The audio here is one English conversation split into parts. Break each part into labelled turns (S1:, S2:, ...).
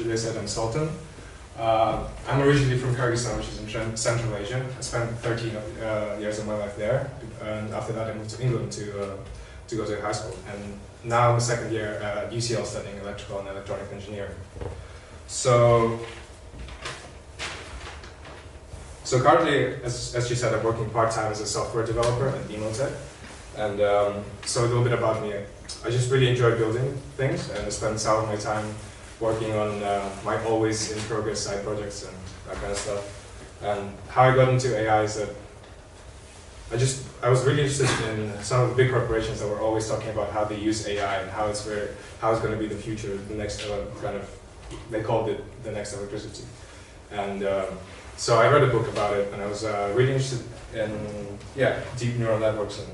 S1: they said, I'm Sultan. I'm originally from Kyrgyzstan, which is in Central Asia. I spent 13 years of my life there, and after that I moved to England to go to high school. And now I'm the second year at UCL studying electrical and electronic engineering. So currently, as you said, I'm working part-time as a software developer at Emotech. And so a little bit about me. I just really enjoy building things, and I spend some of my time working on my always in progress side projects and that kind of stuff. And how I got into AI is that I was really interested in some of the big corporations that were always talking about how they use AI and how it's going to be the future, the next kind of, they called it the next electricity. And so I read a book about it, and I was really interested in deep neural networks. And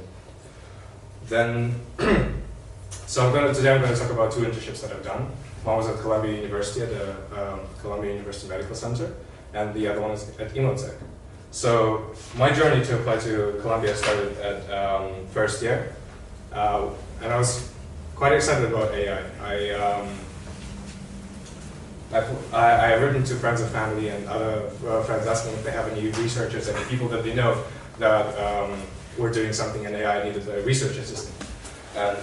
S1: then, today I'm going to talk about two internships that I've done. One was at Columbia University, at the Columbia University Medical Center, and the other one is at Emotech. So my journey to apply to Columbia started at first year, and I was quite excited about AI. I have written to friends and family and other friends asking if they have any researchers, any people that they know that were doing something in AI, needed a research assistant. And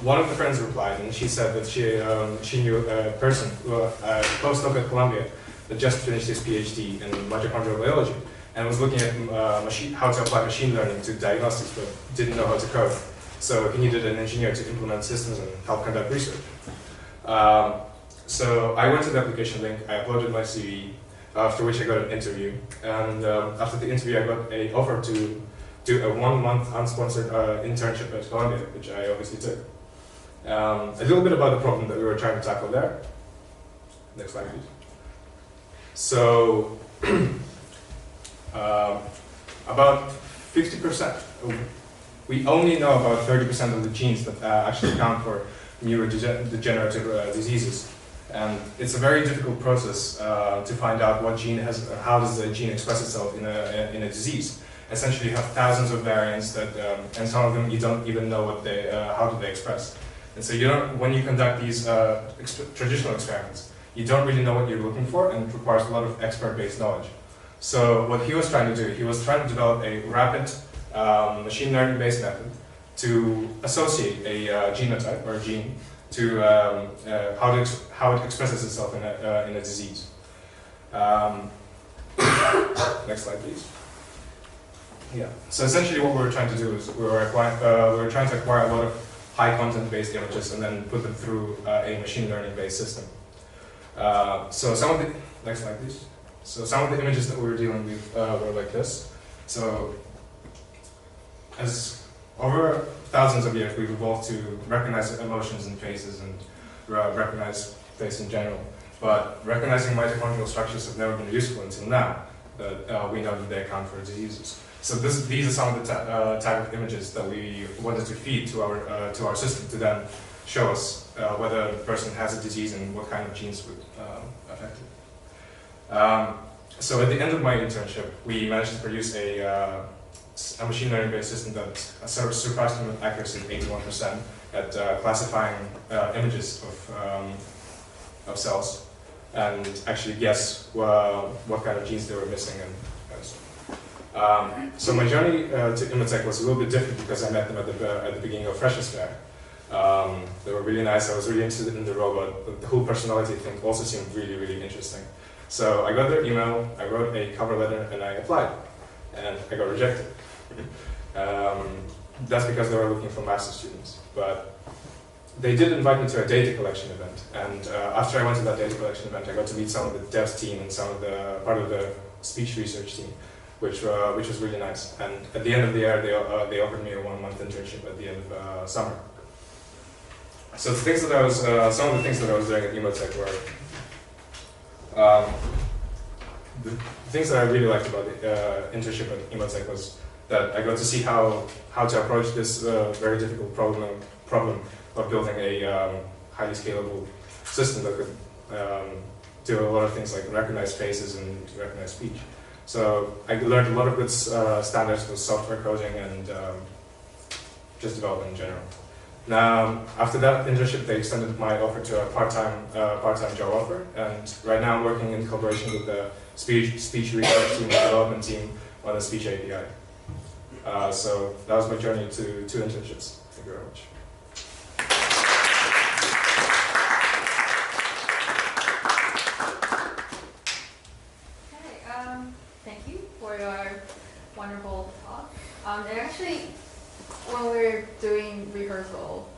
S1: one of the friends replied, and she said that she knew a person, a postdoc at Columbia, that just finished his PhD in mitochondrial biology and was looking at how to apply machine learning to diagnostics, but didn't know how to code. So he needed an engineer to implement systems and help conduct research. So I went to the application link, I uploaded my CV, after which I got an interview. And after the interview, I got an offer to do a 1-month unsponsored internship at Columbia, which I obviously took. A little bit about the problem that we were trying to tackle there. Next slide, please. So, about 50%. We only know about 30% of the genes that actually account for neurodegenerative diseases. And it's a very difficult process to find out what gene how does a gene express itself in a disease. Essentially, you have thousands of variants that, and some of them you don't even know how do they express. And so when you conduct these traditional experiments, you don't really know what you're looking for, and it requires a lot of expert-based knowledge. So what he was trying to do, he was trying to develop a rapid machine learning-based method to associate a genotype or a gene to how it expresses itself in a disease. Next slide, please. Yeah. So essentially, what we were trying to do is we were trying to acquire a lot of high content-based images and then put them through a machine learning-based system. So some of the next slide, please. So some of the images that we were dealing with were like this. So as over thousands of years, we've evolved to recognize emotions and faces and recognize face in general. But recognizing mitochondrial structures have never been useful until now, that we know that they account for diseases. So these are some of the type of images that we wanted to feed to our system to then show us whether the person has a disease and what kind of genes would affect it. So at the end of my internship, we managed to produce a machine learning-based system that surpassed me with accuracy of 81% at classifying images of cells and actually guess what kind of genes they were missing and so my journey to Emotech was a little bit different because I met them at the beginning of Freshers Fair. They were really nice. I was really interested in the robot, but the whole personality thing also seemed really, really interesting. So I got their email, I wrote a cover letter, and I applied, and I got rejected. That's because they were looking for master's students. But they did invite me to a data collection event, and after I went to that data collection event, I got to meet some of the devs team and some of the part of the speech research team, which was really nice. And at the end of the year, they offered me a 1-month internship at the end of summer. So the things that I was, some of the things that I was doing at Emotech were the things that I really liked about the internship at Emotech was that I got to see how to approach this very difficult problem of building a highly scalable system that could do a lot of things like recognize faces and recognize speech. So I learned a lot of good standards for software coding and just development in general. Now, after that internship, they extended my offer to a part-time job offer, and right now I'm working in collaboration with the speech research team and development team on the speech API. So that was my journey to 2 internships. Thank you very much.
S2: Okay, thank you for your wonderful talk. And actually, when we were doing rehearsal,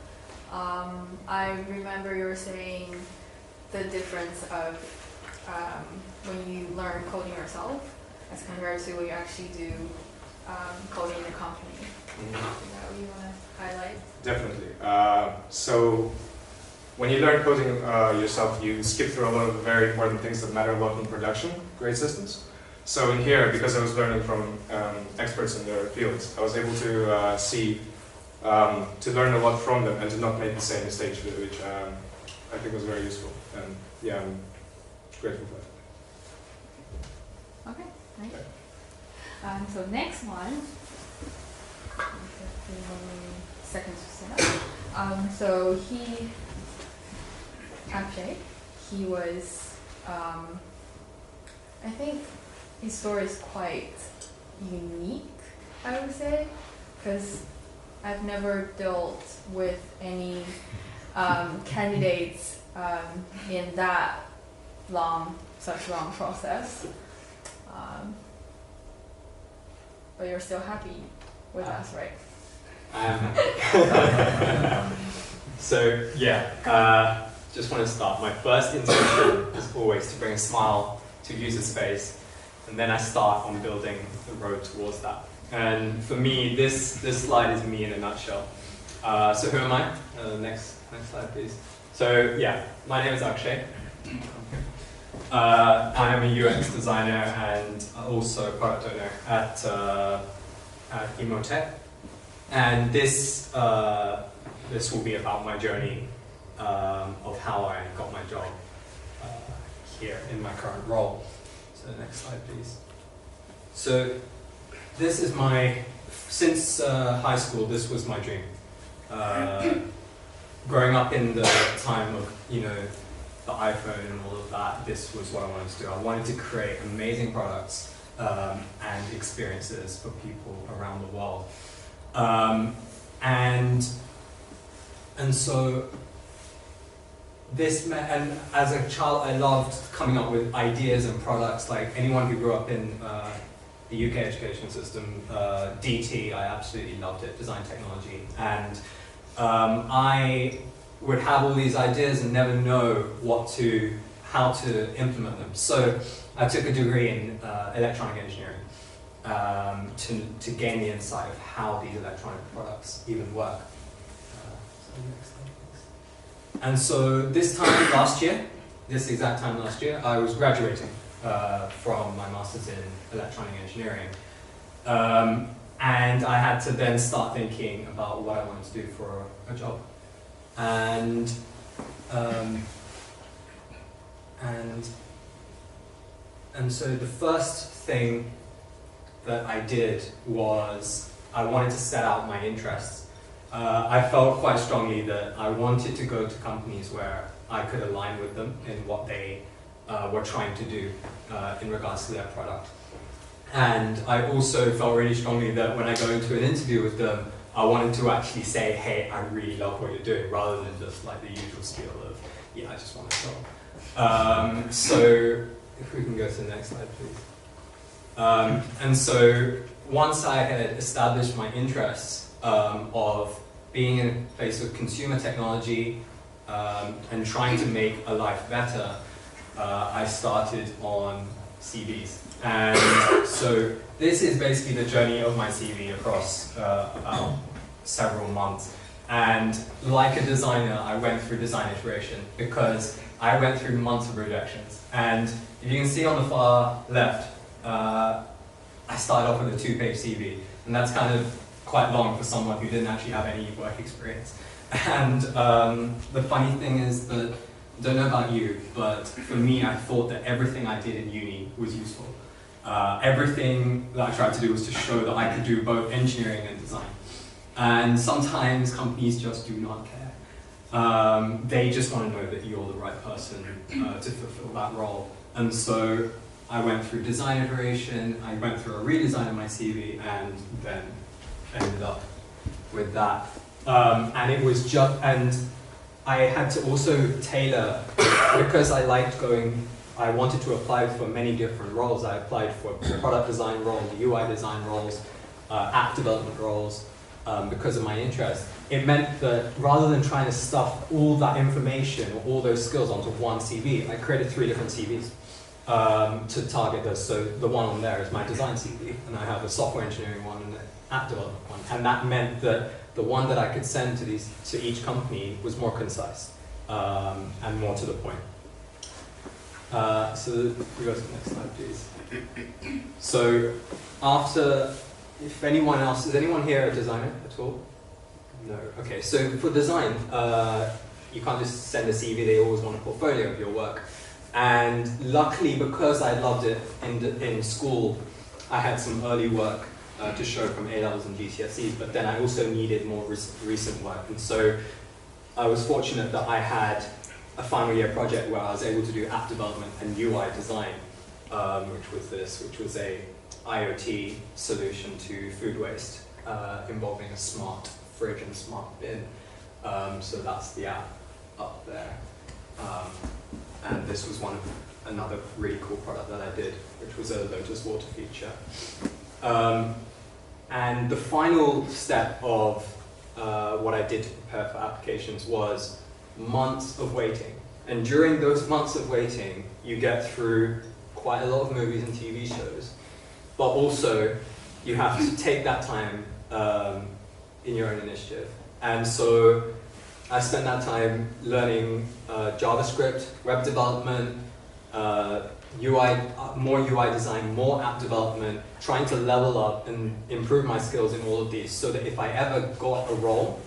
S2: I remember you were saying the difference of when you learn coding yourself as compared to when you actually do coding in a company. Is that what you want to highlight?
S1: Definitely. So when you learn coding yourself, you skip through a lot of very important things that matter a lot in production grade systems. So in here, because I was learning from experts in their fields, I was able to to learn a lot from them and to not make the same mistakes, which I think was very useful. And yeah, I'm grateful for that.
S2: Okay, nice. So next one, seconds to set up. So Akshay, he was, I think his story is quite unique, I would say, because I've never dealt with any candidates in such long process. But you're still happy with us, right?
S3: I am happy. So yeah, just want to start. My first intention is always to bring a smile to user's face, and then I start on building the road towards that. And for me, this slide is me in a nutshell. So who am I? Next slide, please. So yeah, my name is Akshay. I am a UX designer and also product owner at Emotech. And this will be about my journey of how I got my job here in my current role. So next slide, please. So this is since high school, this was my dream. Growing up in the time of, the iPhone and all of that, this was what I wanted to do. I wanted to create amazing products and experiences for people around the world. And so and as a child, I loved coming up with ideas and products. Like anyone who grew up in the UK education system, DT, I absolutely loved it, design technology. And I would have all these ideas and never know how to implement them. So I took a degree in electronic engineering to gain the insight of how these electronic products even work. And so this exact time last year, I was graduating from my master's in electronic engineering. And I had to then start thinking about what I wanted to do for a job. And so the first thing that I did was I wanted to set out my interests. I felt quite strongly that I wanted to go to companies where I could align with them in what they were trying to do in regards to their product. And I also felt really strongly that when I go into an interview with them, I wanted to actually say, hey, I really love what you're doing, rather than just like the usual spiel of, yeah, I just want to job. So if we can go to the next slide, please. And so once I had established my interests of being in a place of consumer technology and trying to make a life better, I started on CVs. And so this is basically the journey of my CV across about several months. And like a designer, I went through design iteration because I went through months of rejections. And if you can see on the far left, I started off with a 2-page CV. And that's kind of quite long for someone who didn't actually have any work experience. And the funny thing is that, I don't know about you, but for me, I thought that everything I did in uni was useful. Everything that I tried to do was to show that I could do both engineering and design. And sometimes companies just do not care. They just want to know that you're the right person to fulfill that role. And so I went through design iteration, I went through a redesign of my CV, and then ended up with that. And it was just, and I had to also tailor, because I liked going, I wanted to apply for many different roles. I applied for product design roles, UI design roles, app development roles, because of my interest. It meant that rather than trying to stuff all that information or all those skills onto one CV, I created 3 different CVs to target those. So the one on there is my design CV, and I have a software engineering one and an app development one. And that meant that the one that I could send to each company was more concise and more to the point. So we go to the next slide, please. So after, if anyone else, is anyone here a designer at all? No. Okay, so for design, you can't just send a CV, they always want a portfolio of your work. And luckily, because I loved it in school, I had some early work to show from A-levels and GCSEs, but then I also needed more recent work. And so I was fortunate that I had a final year project where I was able to do app development and UI design, which was a IoT solution to food waste involving a smart fridge and smart bin. So that's the app up there. And this was another really cool product that I did, which was a Lotus water feature. And the final step of what I did to prepare for applications was months of waiting. And during those months of waiting, you get through quite a lot of movies and TV shows, but also you have to take that time in your own initiative. And so I spent that time learning JavaScript, web development, more UI design, more app development, trying to level up and improve my skills in all of these so that if I ever got a role,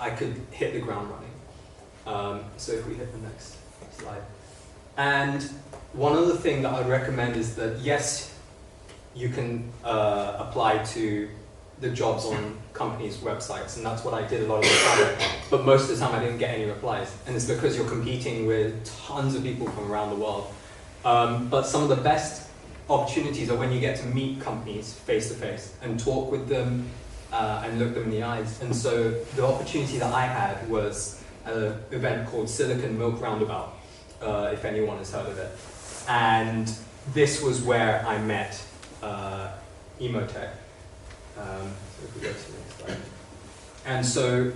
S3: I could hit the ground running. So if we hit the next slide. And one other thing that I'd recommend is that yes, you can apply to the jobs on companies' websites, and that's what I did a lot of the time, but most of the time I didn't get any replies, and it's because you're competing with tons of people from around the world. But some of the best opportunities are when you get to meet companies face to face and talk with them and look them in the eyes. And so the opportunity that I had was an event called Silicon Milk Roundabout, if anyone has heard of it. And this was where I met Emotech. So if we go to the next slide. And so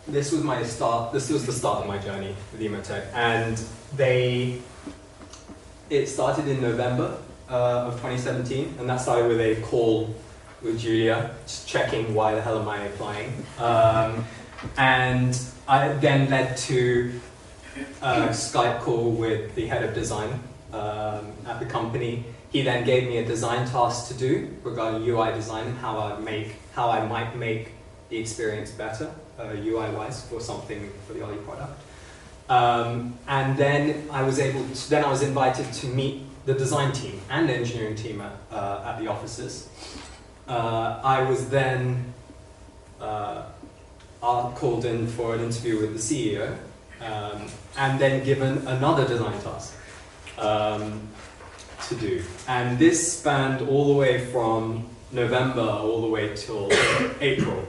S3: this was my start. This was the start of my journey with Emotech, and it started in November of 2017, and that started with a call with Julia, just checking why the hell am I applying, and I then led to a Skype call with the head of design at the company. He then gave me a design task to do regarding UI design and how I might make the experience better, UI-wise, for something for the Ollie product. And then I was invited to meet the design team and engineering team at the offices. I was then called in for an interview with the CEO, and then given another design task to do. And this spanned all the way from November all the way till April.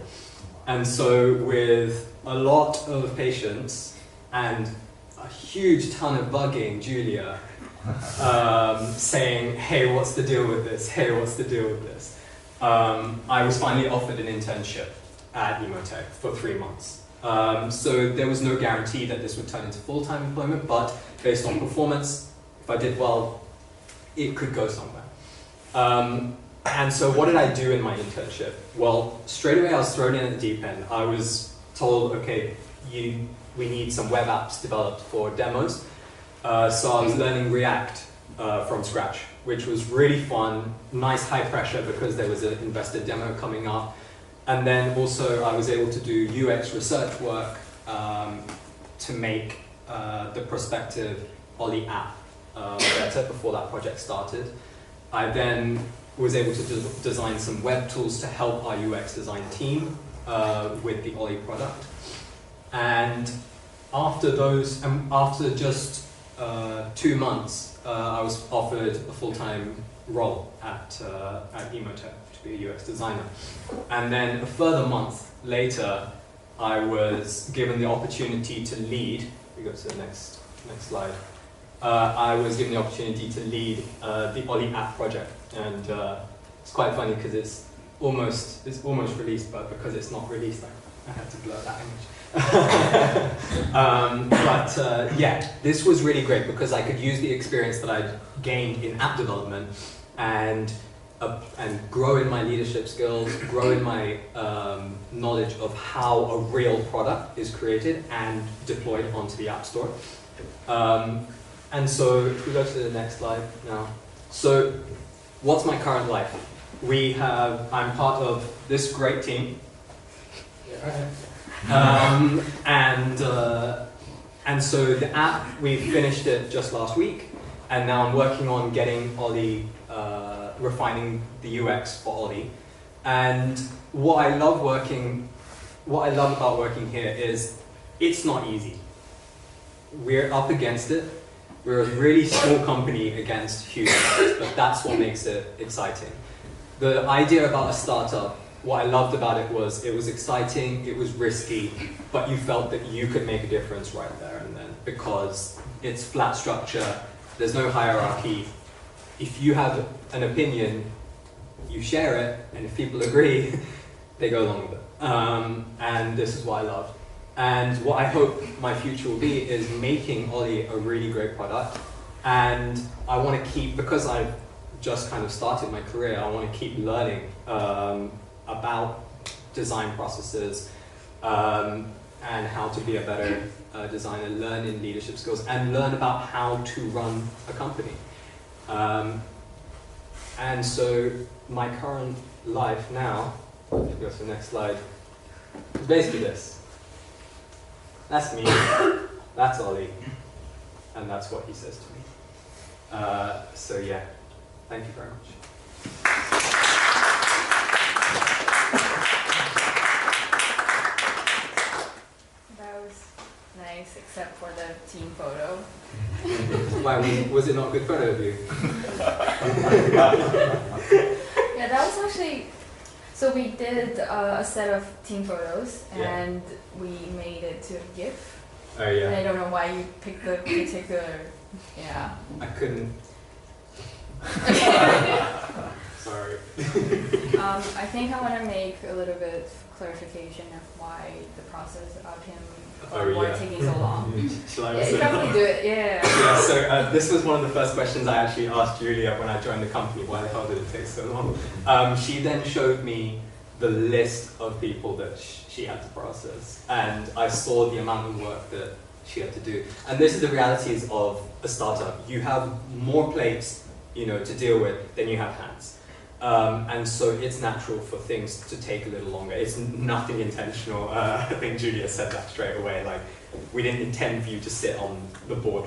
S3: And so with a lot of patience and a huge ton of bugging Julia, saying, hey, what's the deal with this? Hey, what's the deal with this? I was finally offered an internship at Emotech for 3 months. So there was no guarantee that this would turn into full-time employment, but based on performance, if I did well, it could go somewhere. And so what did I do in my internship? Well, straight away I was thrown in at the deep end. I was told, okay, we need some web apps developed for demos. So I was learning React from scratch, which was really fun, nice high pressure because there was an investor demo coming up. And then also I was able to do UX research work to make the prospective Ollie app better before that project started. I then was able to design some web tools to help our UX design team. with the Ollie product. And after just 2 months, I was offered a full-time role at Emotech to be a UX designer. And then a further month later, I was given the opportunity to lead. We go to the next slide. I was given the opportunity to lead the Ollie app project, and it's quite funny because it's almost released, but because it's not released, I had to blur that image. Yeah, this was really great because I could use the experience that I'd gained in app development and grow in my leadership skills, grow in my knowledge of how a real product is created and deployed onto the App Store. And so, if we go to the next slide now. So, what's my current life? I'm part of this great team. And so the app, we finished it just last week, and now I'm working on getting Ollie, refining the UX for Ollie. And what I love about working here is it's not easy. We're up against it. We're a really small company against huge companies, but that's what makes it exciting. The idea about a startup, what I loved about it was exciting, it was risky, but you felt that you could make a difference right there and then because it's flat structure, there's no hierarchy. If you have an opinion, you share it, and if people agree, they go along with it. And this is what I love. And what I hope my future will be is making Ollie a really great product. And I want to keep, because I've just kind of started my career, I want to keep learning about design processes and how to be a better designer, learn in leadership skills, and learn about how to run a company. And so my current life now, if you go to the next slide, is basically this. That's me, that's Ollie, and that's what he says to me. So yeah, thank you very much.
S2: That was nice, except for the team photo.
S3: Why, was it not a good photo of you?
S2: Yeah, that was actually, so we did a set of team photos and we made it to a GIF.
S3: Oh yeah.
S2: And I don't know why you picked the particular,
S3: I couldn't. Sorry.
S2: I think I want to make a little bit clarification of why the process about him taking so long.
S3: Shall I
S2: You probably do it, yeah.
S3: Yeah, so this was one of the first questions I actually asked Julia when I joined the company, why the hell did it take so long? She then showed me the list of people that she had to process, and I saw the amount of work that she had to do. And this is the realities of a startup. You have more plates, to deal with than you have hands. And so it's natural for things to take a little longer. It's nothing intentional. I think Julia said that straight away. Like, we didn't intend for you to sit on the board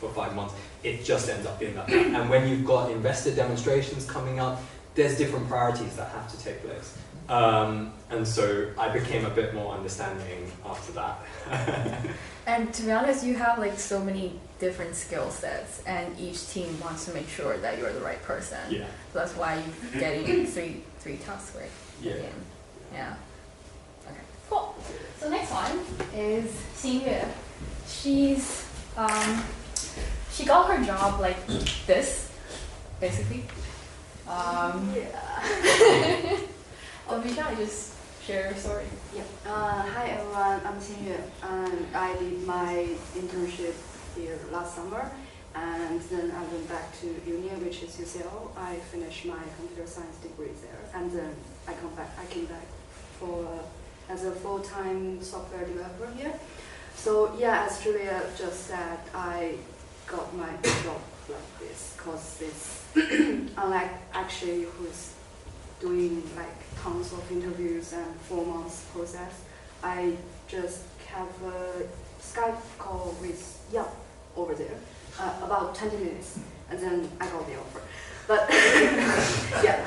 S3: for 5 months. It just ends up being that. And when you've got investor demonstrations coming up, there's different priorities that have to take place. And so I became a bit more understanding after that.
S2: And to be honest, you have like so many different skill sets, and each team wants to make sure that you're the right person.
S3: Yeah.
S2: So that's why you're getting three tasks, right?
S3: Yeah.
S2: Yeah. Okay. Cool. So next one is Xinyue. She's she got her job like this, basically. Vijay, just share your story.
S4: Yeah. Hi everyone, I'm Xinyue, and I did my internship here last summer, and then I went back to Xinyue, which is UCL. I finished my computer science degree there, and then I came back as a full-time software developer here. So yeah, as Julia just said, I got my job like this because it's unlike Akshay, who's doing like tons of interviews and 4 months process. I just have a Skype call with over there, about 20 minutes, and then I got the offer. But yeah,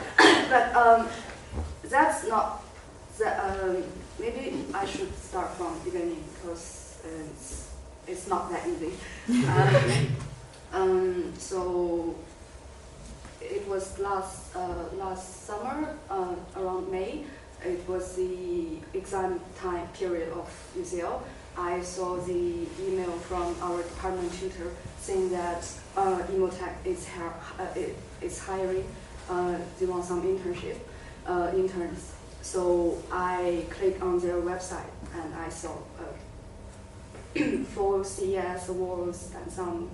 S4: but that's not maybe I should start from beginning because it's not that easy. So it was last summer, around May. It was the exam time period of UCL. I saw the email from our department tutor saying that Emotech is hiring. They want some interns. So I clicked on their website and I saw 4 CES awards and some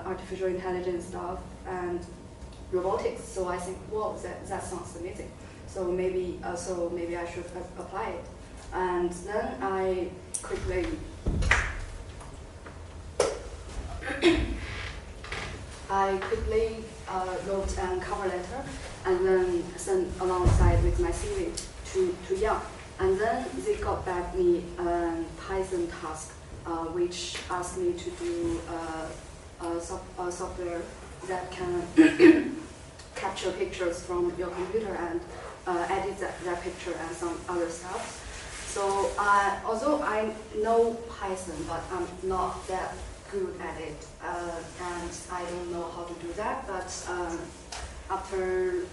S4: artificial intelligence stuff and robotics. So I think, whoa, that sounds amazing. So maybe I should apply it. And then I quickly wrote a cover letter and then sent alongside with my CV to Young. And then they got back me a Python task, which asked me to do a software that can capture pictures from your computer and edit that picture and some other stuff. So although I know Python, but I'm not that good at it, and I don't know how to do that. But after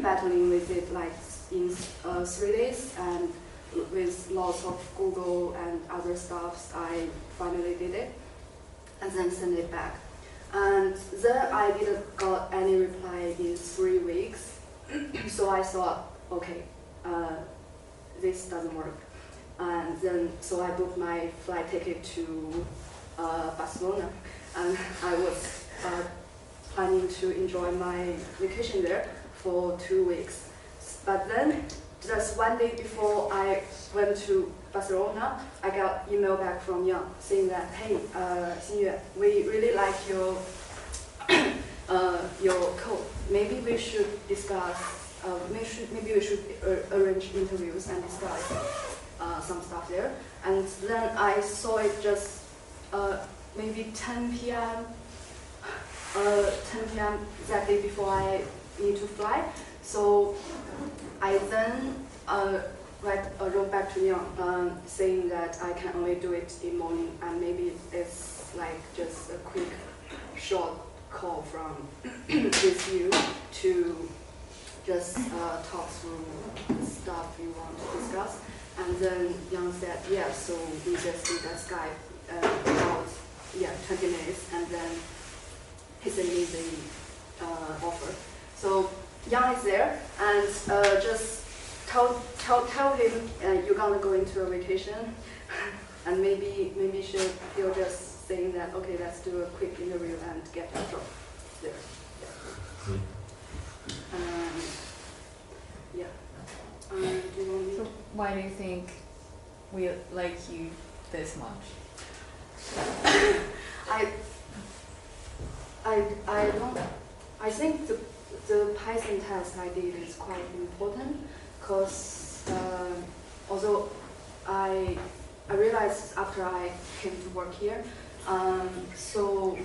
S4: battling with it like in 3 days and with lots of Google and other stuff, I finally did it and then sent it back. And then I didn't got any reply in 3 weeks. So I thought, okay, this doesn't work. And then, so I booked my flight ticket to Barcelona, and I was planning to enjoy my vacation there for 2 weeks. But then, just 1 day before I went to Barcelona, I got email back from Yang saying that, hey, Xinyue, we really like your code. Maybe we should discuss. Maybe we should arrange interviews and discuss some stuff there. And then I saw it just maybe 10 p.m. 10 p.m. that day before I need to fly. So I then wrote back to Young saying that I can only do it in morning, and maybe it's like just a quick, short call from with you to just talk through stuff you want to discuss. And then Young said, yeah, so we just did a Skype about 20 minutes, and then he sent me the offer. So Young is there, and just tell him you're gonna go into a vacation, and maybe he'll just saying that, okay, let's do a quick interview and get a job there. Do you want me?
S2: So why do you think we like you this much?
S4: I think the Python test I did is quite important because although I realized after I came to work here, so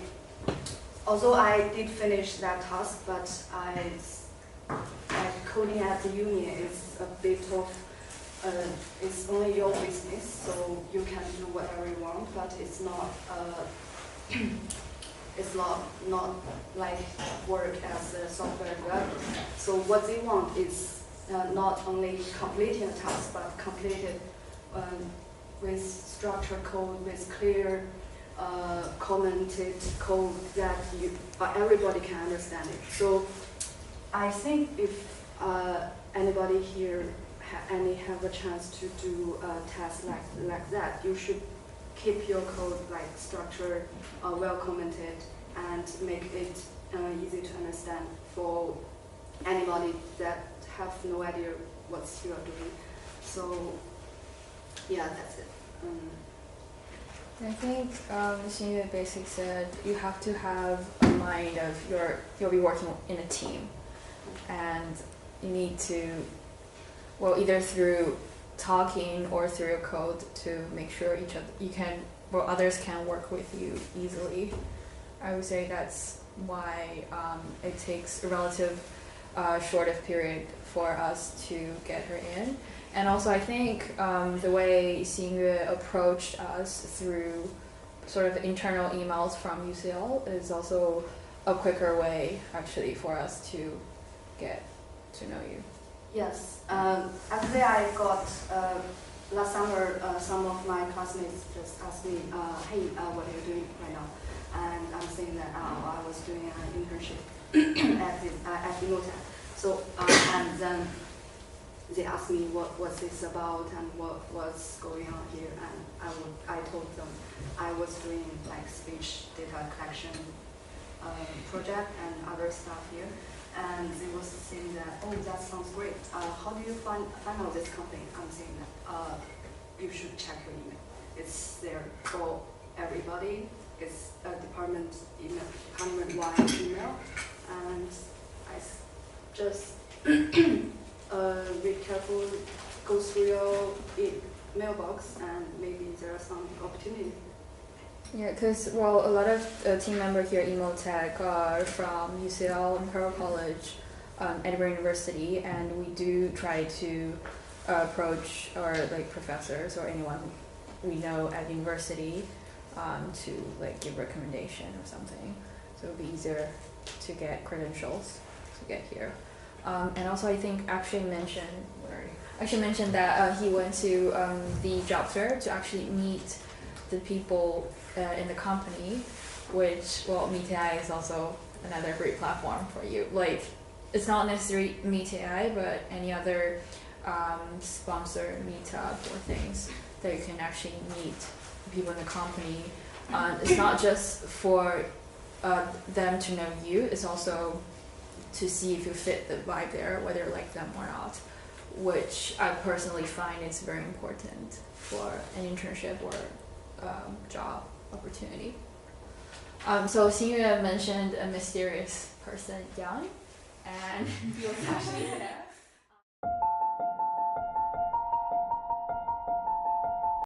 S4: although I did finish that task, but coding at the uni is a bit of it's only your business, so you can do whatever you want, but it's not it's not like work as a software developer. So what they want is not only completing a task, but completed with structured code, with clear commented code that everybody can understand it. So I think if anybody here have a chance to do a test like that, you should keep your code like structured, well commented, and make it easy to understand for anybody that have no idea what you are doing. So yeah, that's it.
S2: I think Xinyue basically said you have to have a mind of you'll be working in a team, and you need to, well, either through talking or through a code to make sure others can work with you easily. I would say that's why it takes a relative short of period for us to get her in. And also I think the way Xinyue approached us through sort of internal emails from UCL is also a quicker way actually for us to get to know you.
S4: Yes, actually I got, last summer some of my classmates just asked me, hey, what are you doing right now? And I'm saying that I was doing an internship at Emotech. So, and then they asked me what was this about and what was going on here, and I told them I was doing like speech data collection project and other stuff here, and they was saying that, oh, that sounds great. How do you find out this company? I'm saying that you should check your email. It's there for everybody. It's a department email, department-wide email, and I just be careful, go through your mailbox, and maybe there are some opportunities.
S2: Yeah, because, well, a lot of team members here at Emotech are from UCL, Imperial College, Edinburgh University, and we do try to approach our like professors or anyone we know at university to like give recommendation or something. So it would be easier to get credentials to get here. And also I think Akshay mentioned that he went to the job fair to actually meet the people in the company, which, well, Meet AI is also another great platform for you. Like, it's not necessarily Meet AI, but any other sponsored meetup or things that you can actually meet people in the company. It's not just for them to know you, it's also to see if you fit the vibe there, whether you like them or not, which I personally find is very important for an internship or job opportunity. So Xinyue mentioned a mysterious person, Yang, and he was actually there.